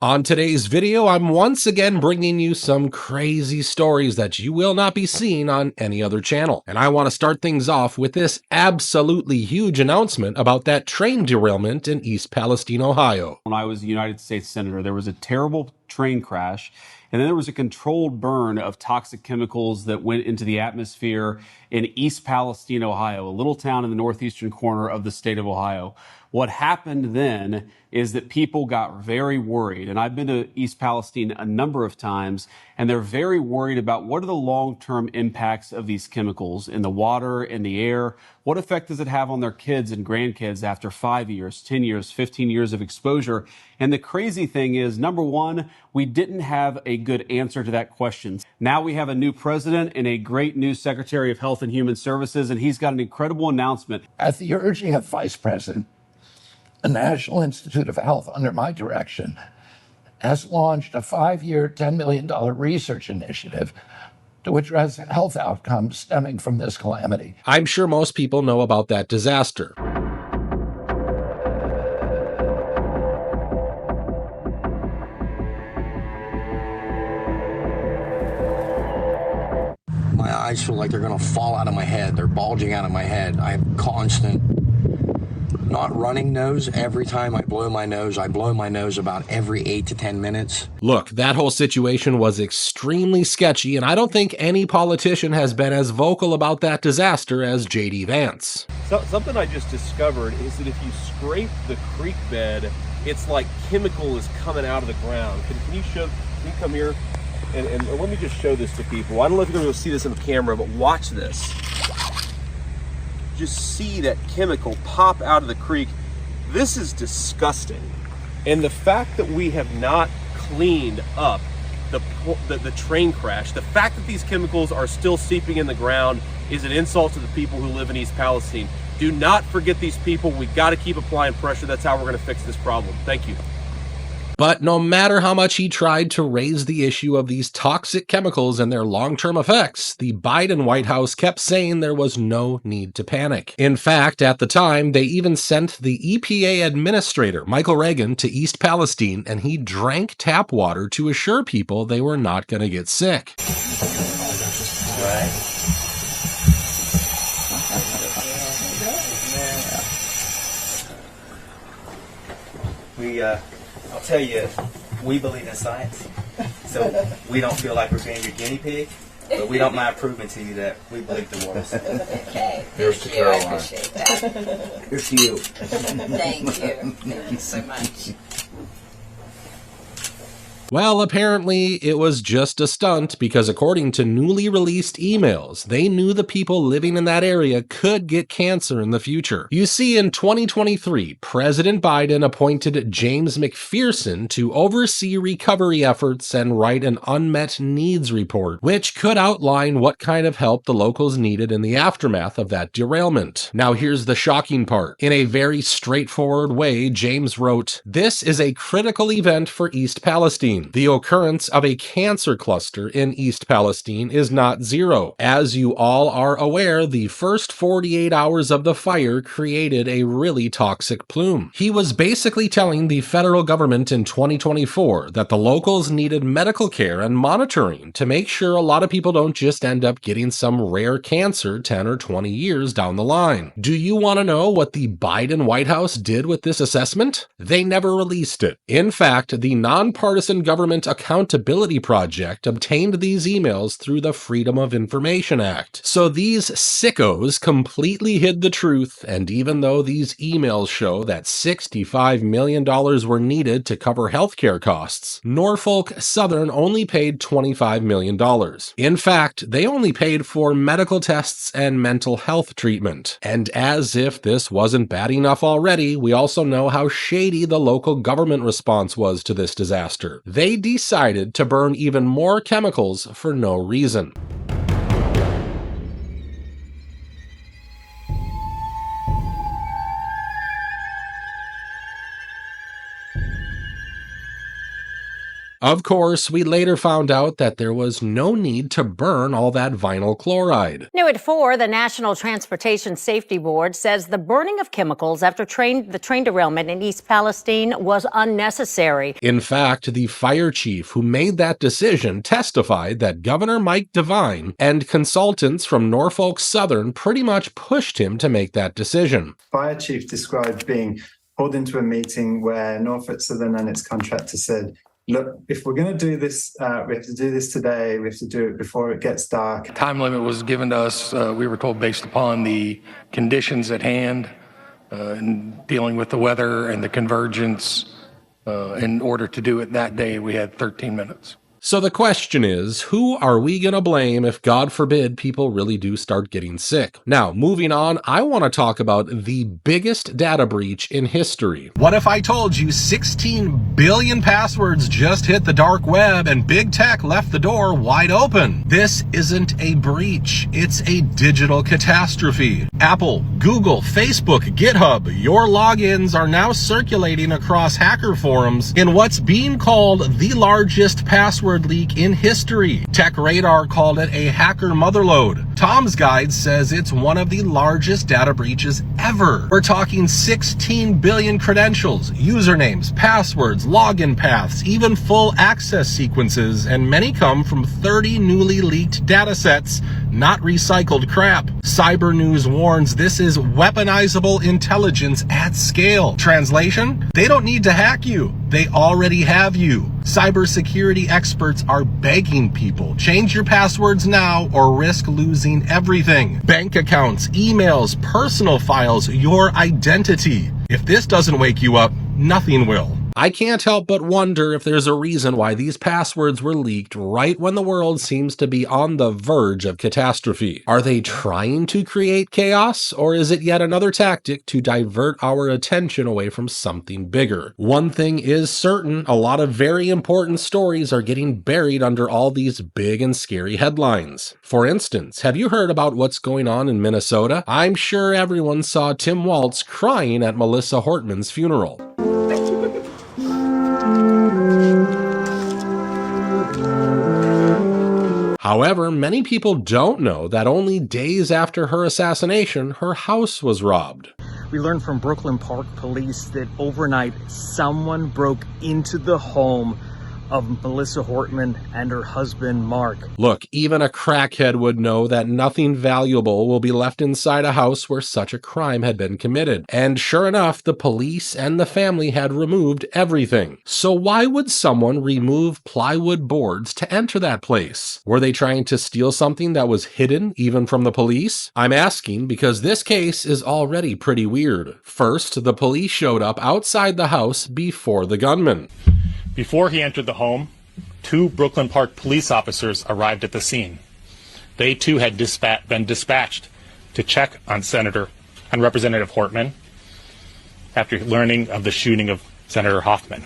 On today's video, I'm once again bringing you some crazy stories that you will not be seeing on any other channel. And I want to start things off with this absolutely huge announcement about that train derailment in East Palestine, Ohio. When I was a United States Senator, there was a terrible train crash, and then there was a controlled burn of toxic chemicals that went into the atmosphere in East Palestine, Ohio, a little town in the northeastern corner of the state of Ohio. What happened then is that people got very worried, and I've been to East Palestine a number of times, and they're very worried about what are the long-term impacts of these chemicals in the water, in the air. What effect does it have on their kids and grandkids after 5 years, 10 years, 15 years of exposure? And the crazy thing is, number one, we didn't have a good answer to that question. Now we have a new president and a great new Secretary of Health and Human Services, and he's got an incredible announcement. At the urging of Vice President, the National Institute of Health, under my direction, has launched a 5-year, $10 million research initiative to address health outcomes stemming from this calamity. I'm sure most people know about that disaster. My eyes feel like they're gonna fall out of my head. They're bulging out of my head. I have constant, not running nose. Every time I blow my nose about every 8 to 10 minutes. Look, that whole situation was extremely sketchy, and I don't think any politician has been as vocal about that disaster as J.D. Vance. Something I just discovered is that if you scrape the creek bed, it's like chemical is coming out of the ground. Can you come here? And let me just show this to people. I don't know if you're going to see this in the camera, but watch this. Just see that chemical pop out of the creek. This is disgusting. And the fact that we have not cleaned up the train crash, the fact that these chemicals are still seeping in the ground is an insult to the people who live in East Palestine. Do not forget these people. We got to keep applying pressure. That's how we're going to fix this problem. Thank you. But no matter how much he tried to raise the issue of these toxic chemicals and their long-term effects, the Biden White House kept saying there was no need to panic. In fact, at the time, they even sent the EPA administrator, Michael Regan, to East Palestine, and he drank tap water to assure people they were not going to get sick. Right. I'll tell you, we believe in science, so we don't feel like we're being your guinea pig, but we don't mind proving to you that we believe the worst. Okay. Here's to Caroline. Caroline. I appreciate that. Here's to you. Thank you. Thank you so much. Well, apparently it was just a stunt because according to newly released emails, they knew the people living in that area could get cancer in the future. You see, in 2023, President Biden appointed James McPherson to oversee recovery efforts and write an unmet needs report, which could outline what kind of help the locals needed in the aftermath of that derailment. Now here's the shocking part. In a very straightforward way, James wrote, "This is a critical event for East Palestine. The occurrence of a cancer cluster in East Palestine is not zero. As you all are aware, the first 48 hours of the fire created a really toxic plume." He was basically telling the federal government in 2024 that the locals needed medical care and monitoring to make sure a lot of people don't just end up getting some rare cancer 10 or 20 years down the line. Do you want to know what the Biden White House did with this assessment? They never released it. In fact, the nonpartisan Government Accountability Project obtained these emails through the Freedom of Information Act. So these sickos completely hid the truth, and even though these emails show that $65 million were needed to cover healthcare costs, Norfolk Southern only paid $25 million. In fact, they only paid for medical tests and mental health treatment. And as if this wasn't bad enough already, we also know how shady the local government response was to this disaster. They decided to burn even more chemicals for no reason. Of course, we later found out that there was no need to burn all that vinyl chloride. New at 4, the National Transportation Safety Board says the burning of chemicals after the train derailment in East Palestine was unnecessary. In fact, the fire chief who made that decision testified that Governor Mike DeWine and consultants from Norfolk Southern pretty much pushed him to make that decision. Fire chief described being pulled into a meeting where Norfolk Southern and its contractor said, look, if we're going to do this, we have to do this today. We have to do it before it gets dark. Time limit was given to us, we were told, based upon the conditions at hand and dealing with the weather and the convergence. In order to do it that day, we had 13 minutes. So the question is, who are we going to blame if, God forbid, people really do start getting sick? Now, moving on, I want to talk about the biggest data breach in history. What if I told you 16 billion passwords just hit the dark web and big tech left the door wide open? This isn't a breach, it's a digital catastrophe. Apple, Google, Facebook, GitHub, your logins are now circulating across hacker forums in what's being called the largest password leak in history. Tech Radar called it a hacker motherlode. Tom's Guide says it's one of the largest data breaches ever. We're talking 16 billion credentials, usernames, passwords, login paths, even full access sequences, and many come from 30 newly leaked data sets, not recycled crap. Cyber News warns this is weaponizable intelligence at scale. Translation? They don't need to hack you. They already have you. Cybersecurity experts are begging people, change your passwords now or risk losing everything. Bank accounts, emails, personal files, your identity. If this doesn't wake you up, nothing will. I can't help but wonder if there's a reason why these passwords were leaked right when the world seems to be on the verge of catastrophe. Are they trying to create chaos, or is it yet another tactic to divert our attention away from something bigger? One thing is certain, a lot of very important stories are getting buried under all these big and scary headlines. For instance, have you heard about what's going on in Minnesota? I'm sure everyone saw Tim Walz crying at Melissa Hortman's funeral. However, many people don't know that only days after her assassination, her house was robbed. We learned from Brooklyn Park Police that overnight, someone broke into the home of Melissa Hortman and her husband, Mark. Look, even a crackhead would know that nothing valuable will be left inside a house where such a crime had been committed. And sure enough, the police and the family had removed everything. So why would someone remove plywood boards to enter that place? Were they trying to steal something that was hidden even from the police? I'm asking because this case is already pretty weird. First, the police showed up outside the house before the gunman. Before he entered the home, 2 Brooklyn Park police officers arrived at the scene. They too had been dispatched to check on Representative Hortman after learning of the shooting of Senator Hoffman.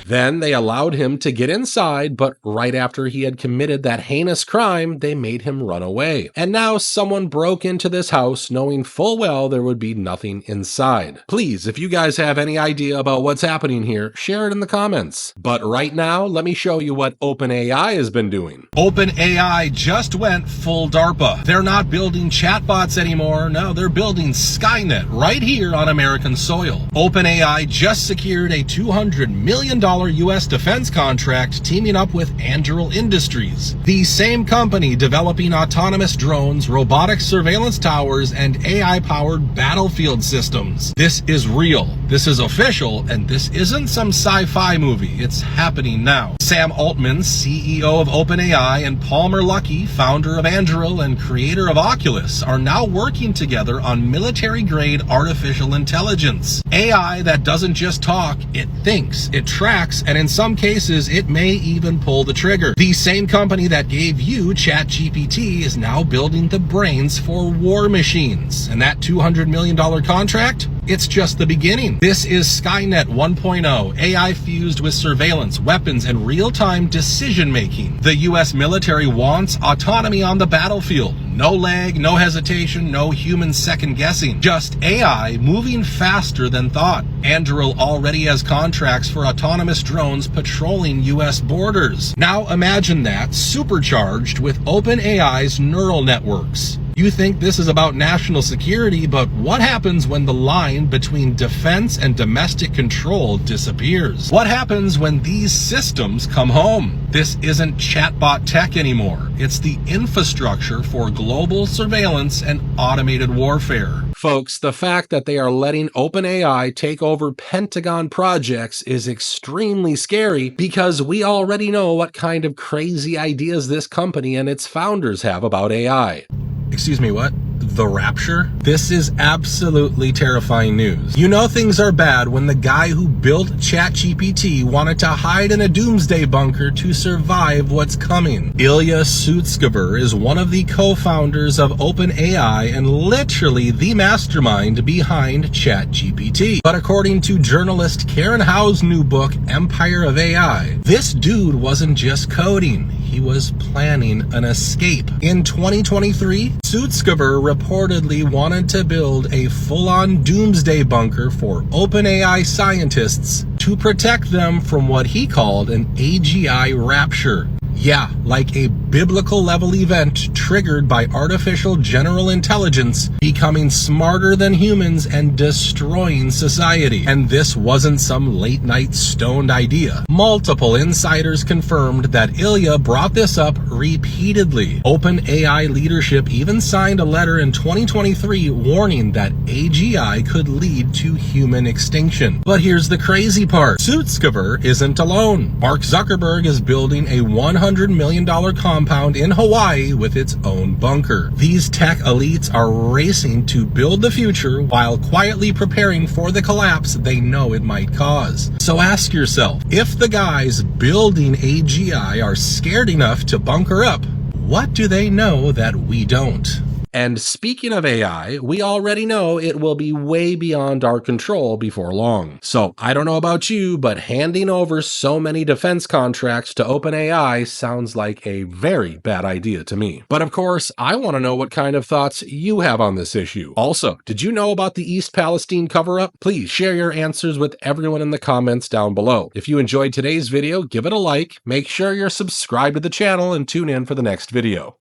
Then they allowed him to get inside, but right after he had committed that heinous crime, they made him run away. And now someone broke into this house knowing full well there would be nothing inside. Please, if you guys have any idea about what's happening here, share it in the comments. But right now, let me show you what OpenAI has been doing. OpenAI just went full DARPA. They're not building chatbots anymore. No, they're building Skynet right here on American soil. OpenAI just secured a $200 million U.S. defense contract teaming up with Anduril Industries, the same company developing autonomous drones, robotic surveillance towers, and AI-powered battlefield systems. This is real, this is official, and this isn't some sci-fi movie. It's happening now. Sam Altman, CEO of OpenAI, and Palmer Luckey, founder of Anduril and creator of Oculus, are now working together on military-grade artificial intelligence. AI that doesn't just talk, it thinks, it tracks, and in some cases, it may even pull the trigger. The same company that gave you ChatGPT is now building the brains for war machines. And that $200 million contract? It's just the beginning. This is Skynet 1.0, AI fused with surveillance, weapons, and real-time decision-making. The U.S. military wants autonomy on the battlefield. No lag, no hesitation, no human second-guessing. Just AI moving faster than thought. Anduril already has contracts for autonomous drones patrolling U.S. borders. Now imagine that supercharged with OpenAI's neural networks. You think this is about national security, but what happens when the line between defense and domestic control disappears? What happens when these systems come home? This isn't chatbot tech anymore. It's the infrastructure for global surveillance and automated warfare. Folks, the fact that they are letting OpenAI take over Pentagon projects is extremely scary because we already know what kind of crazy ideas this company and its founders have about AI. Excuse me, what? The rapture? This is absolutely terrifying news. You know things are bad when the guy who built ChatGPT wanted to hide in a doomsday bunker to survive what's coming. Ilya Sutskever is one of the co-founders of OpenAI and literally the mastermind behind ChatGPT. But according to journalist Karen Howe's new book, Empire of AI, this dude wasn't just coding. He was planning an escape. In 2023, Sutskever reportedly wanted to build a full-on doomsday bunker for OpenAI scientists to protect them from what he called an AGI rapture. Yeah, like a biblical level event triggered by artificial general intelligence becoming smarter than humans and destroying society. And this wasn't some late night stoned idea. Multiple insiders confirmed that Ilya brought this up repeatedly. OpenAI leadership even signed a letter in 2023 warning that AGI could lead to human extinction. But here's the crazy part. Sutskever isn't alone. Mark Zuckerberg is building a $100 million compound in Hawaii with its own bunker. These tech elites are racing to build the future while quietly preparing for the collapse they know it might cause. So ask yourself, if the guys building AGI are scared enough to bunker up, what do they know that we don't? And speaking of AI, we already know it will be way beyond our control before long. So I don't know about you, but handing over so many defense contracts to OpenAI sounds like a very bad idea to me. But of course, I want to know what kind of thoughts you have on this issue. Also, did you know about the East Palestine cover-up? Please share your answers with everyone in the comments down below. If you enjoyed today's video, give it a like, make sure you're subscribed to the channel, and tune in for the next video.